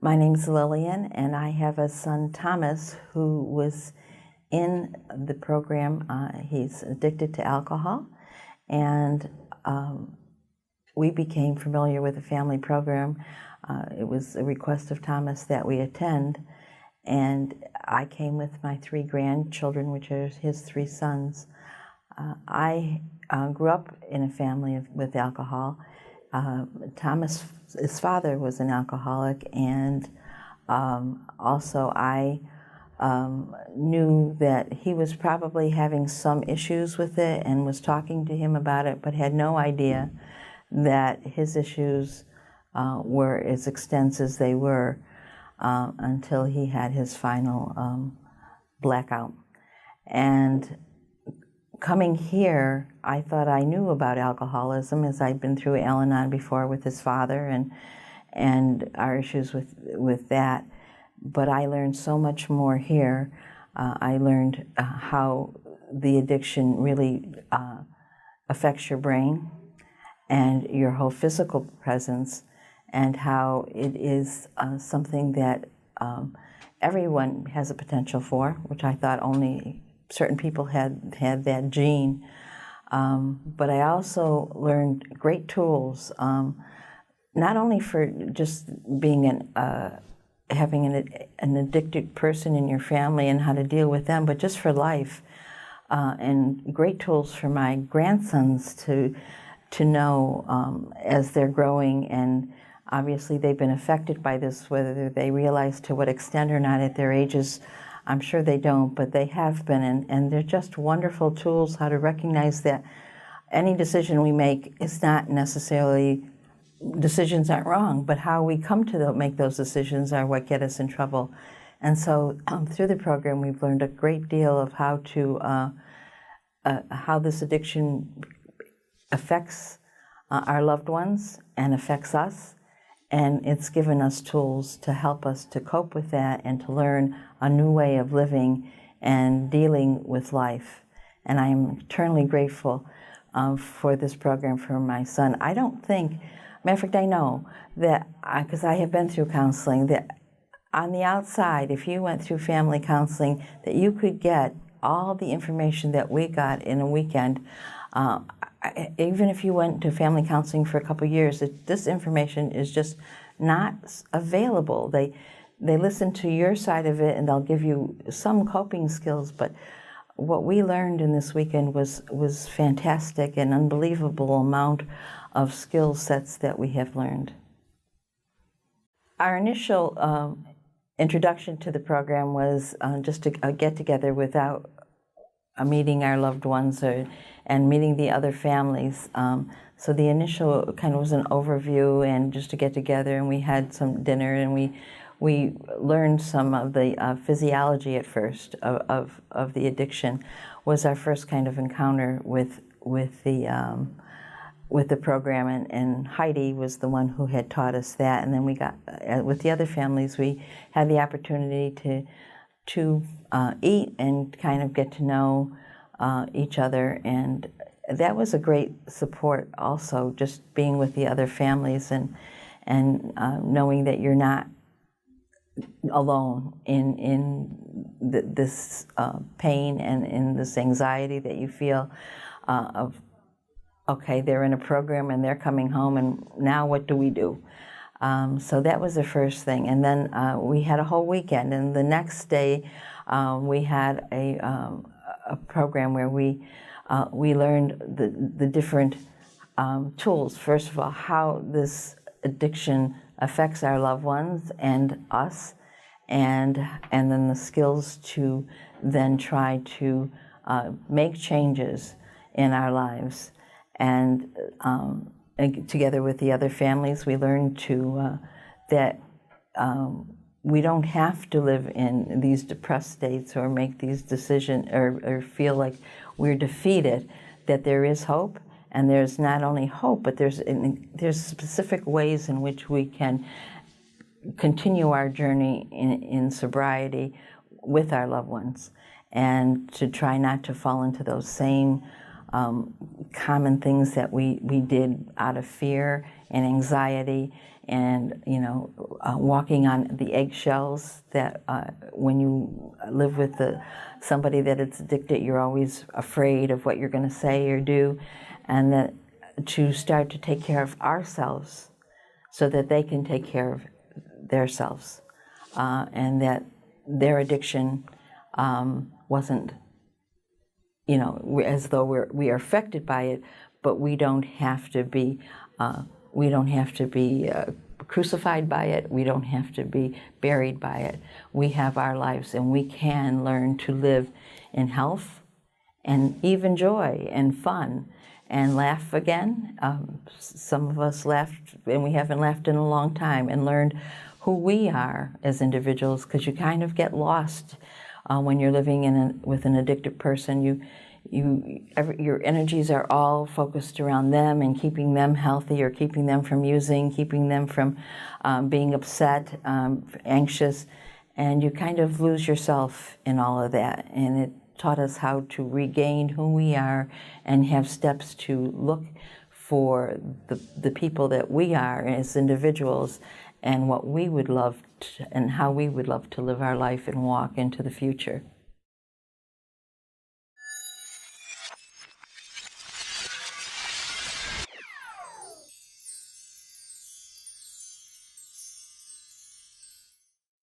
My name's Lillian, and I have a son, Thomas, who was in the program. He's addicted to alcohol, and we became familiar with the family program. It was a request of Thomas that we attend, and I came with my 3 grandchildren, which are his 3 sons. I grew up in a family with alcohol. Thomas's father was an alcoholic, and also I knew that he was probably having some issues with it and was talking to him about it, but had no idea that his issues were as extensive as they were until he had his final blackout. And coming here, I thought I knew about alcoholism, as I'd been through Al-Anon before with his father and our issues with that. But I learned so much more here. I learned how the addiction really affects your brain and your whole physical presence, and how it is something that everyone has a potential for, which I thought only certain people had that gene. But I also learned great tools, not only for just being having an addicted person in your family and how to deal with them, but just for life, and great tools for my grandsons to know as they're growing. And obviously they've been affected by this, whether they realize to what extent or not at their ages, I'm sure they don't, but they have been, and they're just wonderful tools how to recognize that any decision we make is not necessarily, decisions aren't wrong, but how we come to make those decisions are what get us in trouble. And so through the program, we've learned a great deal of how this addiction affects our loved ones and affects us. And it's given us tools to help us to cope with that and to learn a new way of living and dealing with life. And I am eternally grateful for this program for my son. I don't think, matter of fact, I know that, because I have been through counseling, that on the outside, if you went through family counseling, that you could get all the information that we got in a weekend. Even if you went to family counseling for a couple of years, this information is just not available. They listen to your side of it, and they'll give you some coping skills, but what we learned in this weekend was fantastic, an unbelievable amount of skill sets that we have learned. Our initial introduction to the program was just a get-together without meeting our loved ones and meeting the other families. So the initial kind of was an overview and just to get together, and we had some dinner, and we learned some of the physiology at first of the addiction. Was our first kind of encounter with the program, and Heidi was the one who had taught us that. And then we got with the other families, we had the opportunity to eat and kind of get to know each other, and that was a great support also, just being with the other families and knowing that you're not alone in this pain and in this anxiety that you feel of, okay, they're in a program and they're coming home, and now what do we do? So that was the first thing. And then we had a whole weekend, and the next day we had a program where we learned the different tools. First of all, how this addiction affects our loved ones and us, and then the skills to then try to make changes in our lives. And together with the other families, we learned that we don't have to live in these depressed states or make these decisions or feel like we're defeated, that there is hope. And there's not only hope, but there's specific ways in which we can continue our journey in sobriety with our loved ones, and to try not to fall into those same common things that we did out of fear and anxiety, and walking on the eggshells, that when you live with somebody that is addicted, you're always afraid of what you're going to say or do, and that to start to take care of ourselves so that they can take care of themselves, and that their addiction wasn't, as though we are affected by it, but we don't have to be crucified by it. We don't have to be buried by it. We have our lives, and we can learn to live in health and even joy and fun and laugh again. Some of us laughed, and we haven't laughed in a long time, and learned who we are as individuals, because you kind of get lost when you're living with an addicted person. Your energies are all focused around them and keeping them healthy, or keeping them from using, keeping them from being upset, anxious, and you kind of lose yourself in all of that. And it taught us how to regain who we are and have steps to look for the people that we are as individuals, and what we would love to, and how we would love to live our life and walk into the future.